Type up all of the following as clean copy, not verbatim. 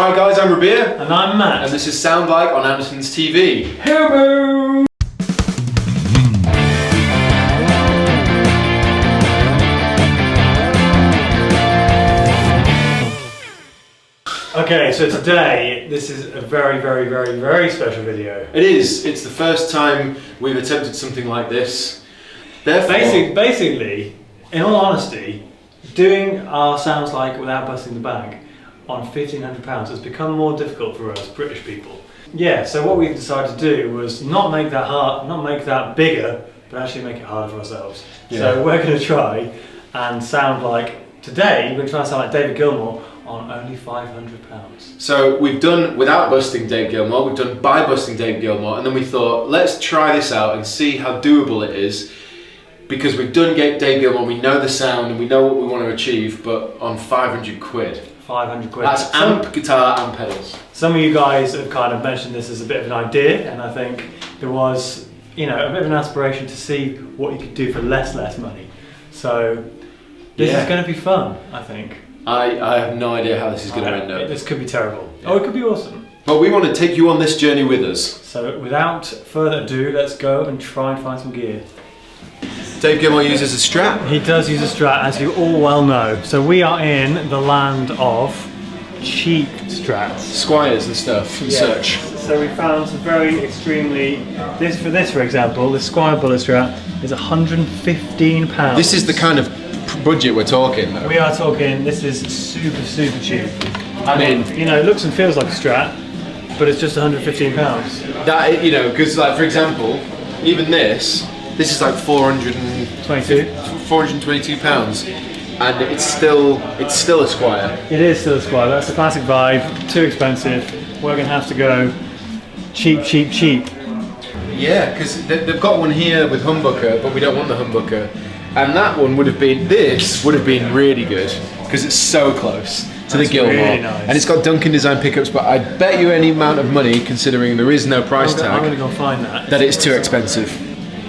Hi guys, I'm Rabea. And I'm Matt. And this is Sound Like on Andertons TV. Hello! Okay, so today, this is a very special video. It is. It's the first time we've attempted something like this. Therefore, Basically, in all honesty, doing our Sounds Like without busting the bank on £1,500 has become more difficult for us British people. Yeah, so what we've decided to do was not make that bigger, but actually make it harder for ourselves. Yeah. So we're going to try and sound like, today, we're going to try and sound like David Gilmour on only £500. So we've done without busting David Gilmour, we've done by busting David Gilmour, and then we thought, let's try this out and see how doable it is. Because we've done David Gilmour, we know the sound and we know what we want to achieve, but on 500 quid. 500 quid. That's amp, guitar and pedals. Some of you guys have kind of mentioned this as a bit of an idea, and I think there was, you know, a bit of an aspiration to see what you could do for less money. So this is going to be fun, I think. I have no idea how this is going to end up. This could be terrible. Yeah. Oh, it could be awesome. But we want to take you on this journey with us. So without further ado, let's go and try and find some gear. Dave Gilmour uses a Strat. He does use a Strat, as you all well know. So we are in the land of cheap Strats. Squires and stuff, and such. So we found some very extremely, for example, the Squire Bullet Strat is £115. This is the kind of budget we're talking though. We are talking, this is super cheap. I mean, you know, it looks and feels like a Strat, but it's just £115. That, you know, because like for example, even this is like £422, and it's still a Squire. It is still a Squire. That's a classic vibe. Too expensive. We're gonna have to go cheap. Yeah, because they've got one here with humbucker, but we don't want the humbucker. And that one would have been really good because it's so close to the Gilmour, really nice. And it's got Duncan design pickups. But I bet you any amount of money, considering there is no price tag, I'm gonna go find that it's too expensive.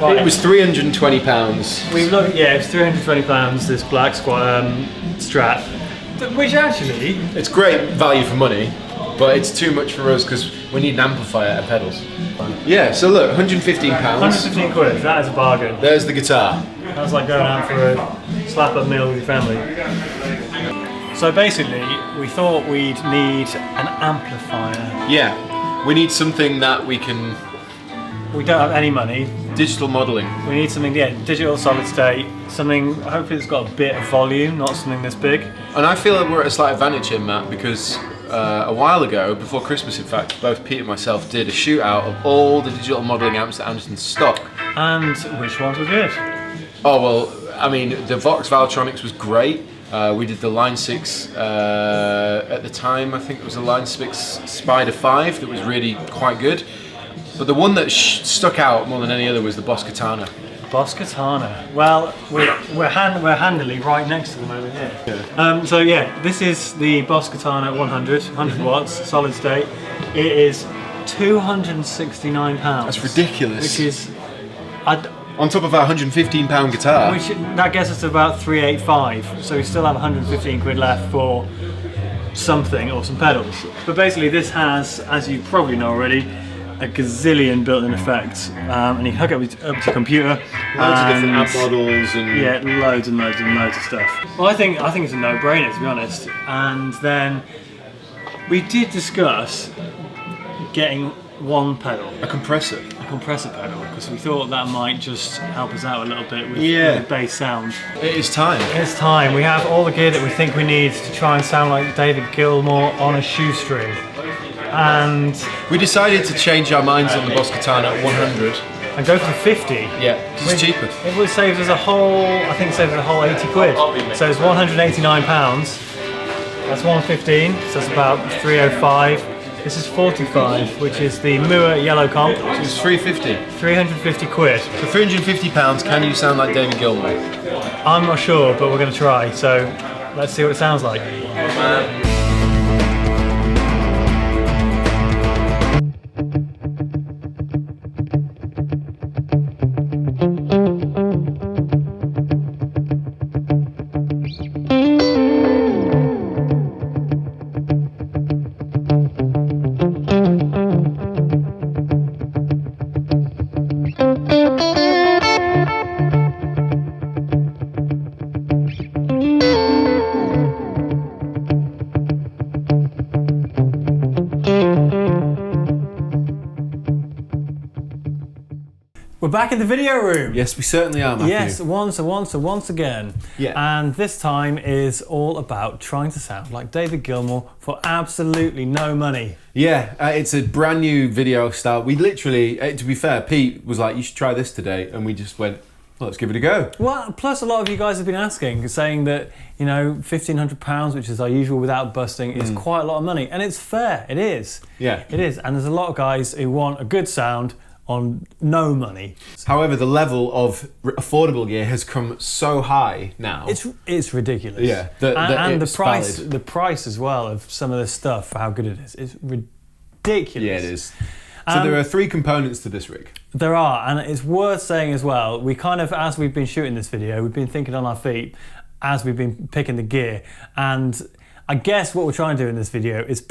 Right. It was £320. We've looked, yeah, it's £320. This black Squire Strat, which actually it's great value for money, but it's too much for us because we need an amplifier and pedals. Yeah, so look, £115. 115 quid. That is a bargain. There's the guitar. That's like going out for a slap-up meal with your family. So basically, we thought we'd need an amplifier. Yeah, we need something that we can. We don't have any money. Digital modelling. We need something, digital solid state, something hopefully it's got a bit of volume, not something this big. And I feel that we're at a slight advantage here, Matt, because a while ago, before Christmas in fact, both Pete and myself did a shootout of all the digital modelling amps that Andertons stock. And which ones were good? Oh well, I mean, the Vox Valtronics was great. We did the Line 6, at the time I think it was a Line 6 Spider 5 that was really quite good. But the one that stuck out more than any other was the Boss Katana. Boss Katana. Well, we're handily right next to them over here. Yeah. So yeah, this is the Boss Katana 100 watts, solid state. It is £269. That's ridiculous. Which is... on top of our £115 guitar. Which, that gets us to about 385. So we still have 115 quid left for something or some pedals. But basically this has, as you probably know already, a gazillion built-in effects, and you hook it up to your computer. Loads of different amp models and loads and loads of stuff. Well, I think it's a no-brainer, to be honest. And then we did discuss getting one pedal, a compressor pedal, because we thought that might just help us out a little bit with the bass sound. It is time. It's time. We have all the gear that we think we need to try and sound like David Gilmour on a shoestring. And we decided to change our minds on the Boss Katana at 100 and go for the 50. Yeah, because it's cheaper. It would save us a whole, 80 quid. So it's £189. That's 115. So that's about 305. This is 45, which is the Moore Yellow Comp. So it's 350. 350 quid. For £350, can you sound like David Gilmour? I'm not sure, but we're going to try. So let's see what it sounds like. We're back in the video room. Yes, we certainly are, Matthew. Yes, once again. Yeah. And this time is all about trying to sound like David Gilmour for absolutely no money. Yeah, it's a brand new video style. We literally, to be fair, Pete was like, you should try this today. And we just went, well, let's give it a go. Well, plus a lot of you guys have been asking, saying that, you know, £1,500, which is our usual without busting, is quite a lot of money. And it's fair, it is. Yeah. It is. And there's a lot of guys who want a good sound on no money. However, the level of affordable gear has come so high now. It's ridiculous. Yeah, and it's the price as well of some of this stuff for how good it is ridiculous. Yeah, it is. So there are 3 components to this rig. There are, and it's worth saying as well, we kind of, as we've been shooting this video, we've been thinking on our feet as we've been picking the gear. And I guess what we're trying to do in this video is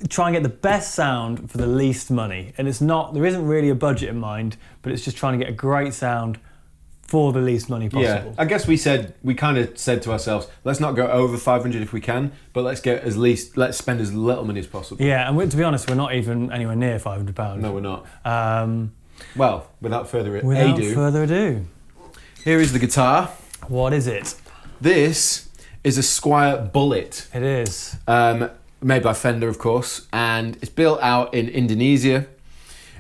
try and get the best sound for the least money. And there isn't really a budget in mind, but it's just trying to get a great sound for the least money possible. Yeah, I guess we kind of said to ourselves, let's not go over 500 if we can, but let's spend as little money as possible. Yeah, and to be honest, we're not even anywhere near £500. No, we're not. Well, without further ado, here is the guitar. What is it? This is a Squier Bullet. It is. Made by Fender, of course, and it's built out in Indonesia.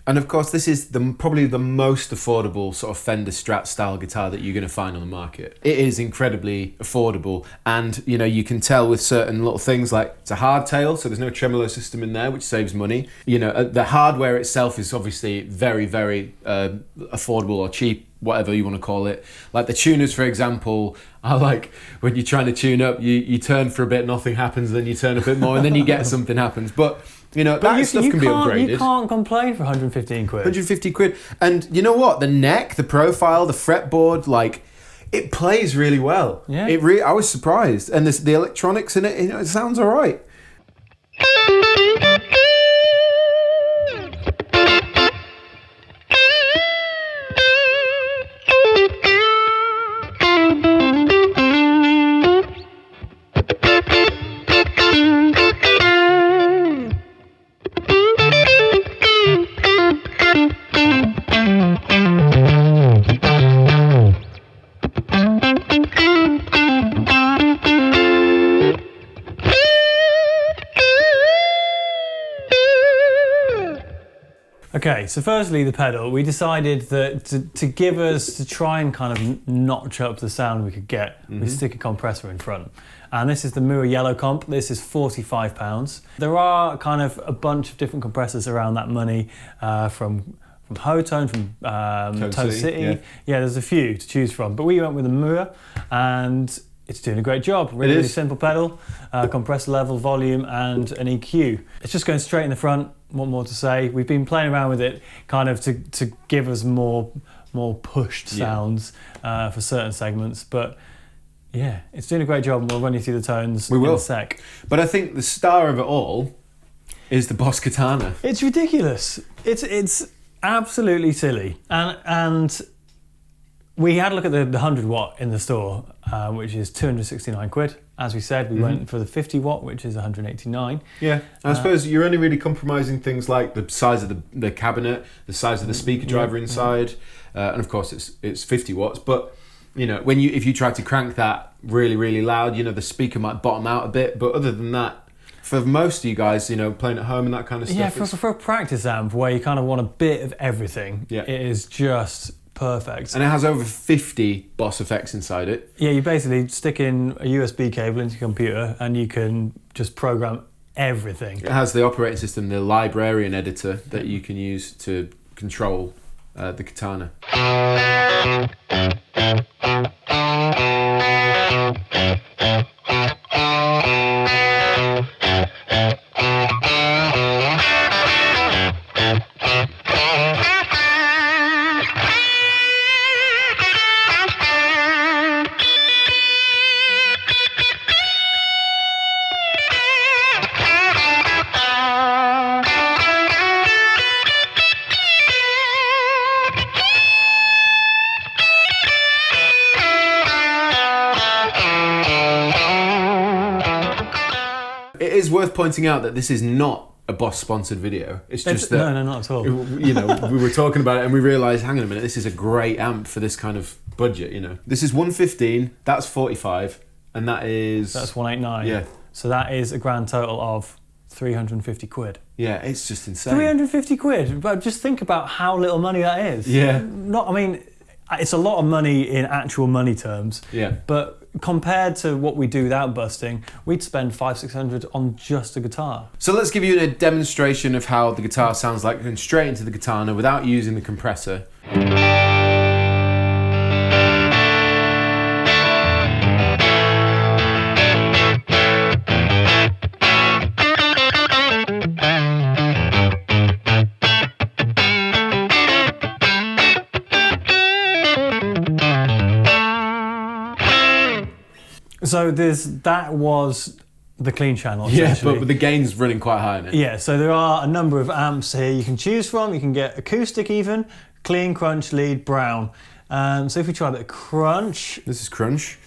And of course, this is probably the most affordable sort of Fender Strat style guitar that you're going to find on the market. It is incredibly affordable, and you know, you can tell with certain little things like it's a hardtail, so there's no tremolo system in there, which saves money. You know, the hardware itself is obviously very, very affordable or cheap, whatever you want to call it. Like the tuners, for example, are like when you're trying to tune up, you turn for a bit, nothing happens, then you turn a bit more, and then you get something happens. But you know, that stuff can be upgraded. You can't complain for 115 quid. 150 quid. And you know what? The neck, the profile, the fretboard, like, it plays really well. Yeah. I was surprised. And the electronics in it, you know, it sounds all right. Okay, so firstly the pedal, we decided that to try and kind of notch up the sound we could get, we stick a compressor in front. And this is the Moore Yellow Comp. This is £45. There are kind of a bunch of different compressors around that money, from Hotone, from Tone City. Yeah, there's a few to choose from. But we went with the Moore, and it's doing a great job. Really simple pedal, compressor level, volume, and an EQ. It's just going straight in the front. What more to say? We've been playing around with it kind of to give us more pushed sounds for certain segments, but yeah, it's doing a great job, and we'll run you through the tones in a sec. But I think the star of it all is the Boss Katana. It's ridiculous. It's absolutely silly, and we had a look at the 100 watt in the store, which is 269 quid. As we said, we went for the 50 watt, which is 189. Yeah, I suppose you're only really compromising things like the size of the cabinet, the size of the speaker driver inside, and of course it's 50 watts. But you know, if you try to crank that really, really loud, you know, the speaker might bottom out a bit. But other than that, for most of you guys, you know, playing at home and that kind of stuff. Yeah, for a practice amp where you kind of want a bit of everything, it is just perfect. And it has over 50 Boss effects inside it. Yeah, you basically stick in a USB cable into your computer and you can just program everything. It has the operating system, the librarian editor that you can use to control the Katana. It is worth pointing out that this is not a Boss-sponsored video. It's just that... No, not at all. You know, we were talking about it and we realised, hang on a minute, this is a great amp for this kind of budget, you know. This is 115, that's 45, and that is... That's 189. Yeah. So that is a grand total of 350 quid. Yeah, it's just insane. 350 quid, but just think about how little money that is. Yeah. I mean, it's a lot of money in actual money terms. Yeah. But compared to what we do without busting, we'd spend 500-600 on just a guitar. So let's give you a demonstration of how the guitar sounds like going straight into the guitar now without using the compressor. So that was the clean channel. Yeah, but the gain's running quite high in it. Yeah, so there are a number of amps here you can choose from. You can get acoustic even, clean, crunch, lead, brown. So if we try a bit of crunch. This is crunch.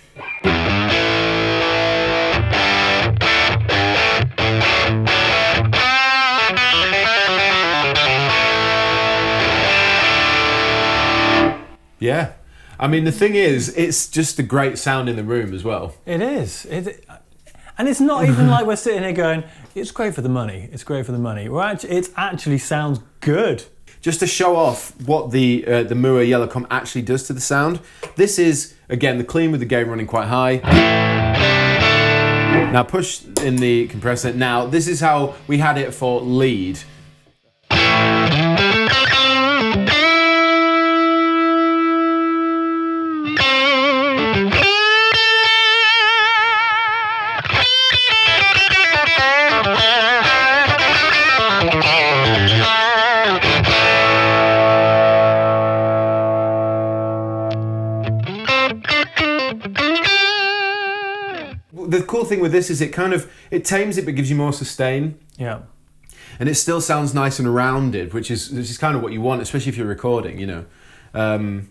Yeah. I mean, the thing is, it's just a great sound in the room as well. It is. And it's not even like we're sitting here going, it's great for the money, it's great for the money. It actually sounds good. Just to show off what the Moore Yellow Com actually does to the sound, this is, again, the clean with the gain running quite high. Now push in the compressor. Now, this is how we had it for lead. The cool thing with this is it tames it but gives you more sustain. Yeah. And it still sounds nice and rounded, which is kind of what you want, especially if you're recording, you know. And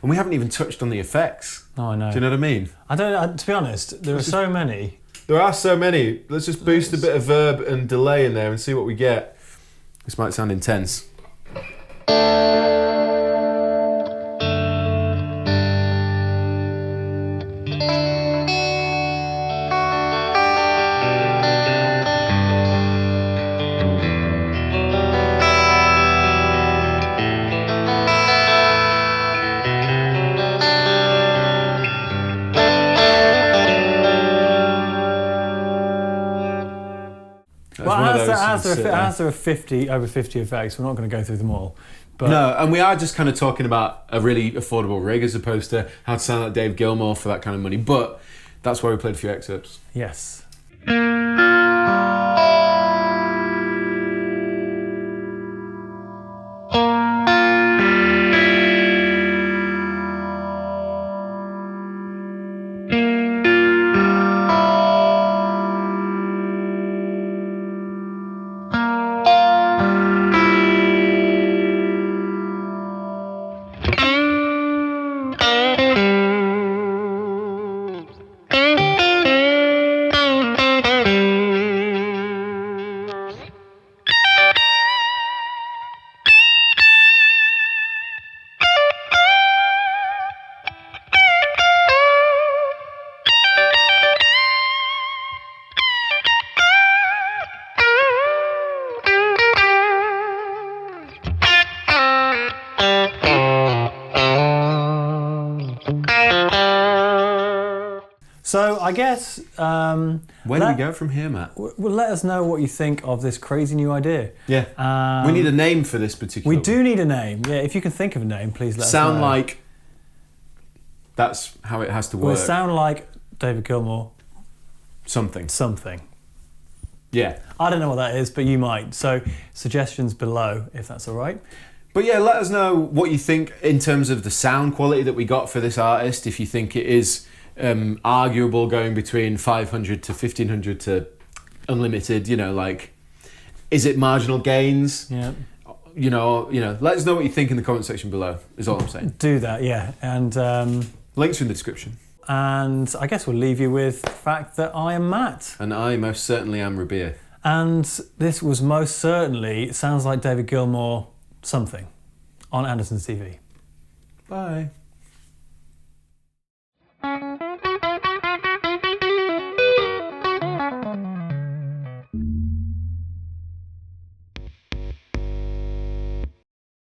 we haven't even touched on the effects. Oh, I know. Do you know what I mean? To be honest, there are so many. There are so many. Let's just boost a bit of verb and delay in there and see what we get. This might sound intense. As there are 50 over 50 effects, we're not going to go through them all. But no, and we are just kind of talking about a really affordable rig as opposed to how to sound like David Gilmour for that kind of money. But that's why we played a few excerpts. Yes. So I guess... where do we go from here, Matt? Well, let us know what you think of this crazy new idea. Yeah. We need a name for this particular We do need a name. Yeah, if you can think of a name, please let us know. Sound like... That's how it has to work. Well, sound like David Gilmour. Something. Yeah. I don't know what that is, but you might. So suggestions below, if that's all right. But yeah, let us know what you think in terms of the sound quality that we got for this artist. If you think it is arguable going between 500 to 1500 to unlimited, you know, like, is it marginal gains? Yeah. You know, let us know what you think in the comment section below, is all I'm saying. Do that, yeah. And links are in the description. And I guess we'll leave you with the fact that I am Matt. And I most certainly am Rabea. And this was most certainly Sounds Like David Gilmour something on Andertons TV. Bye.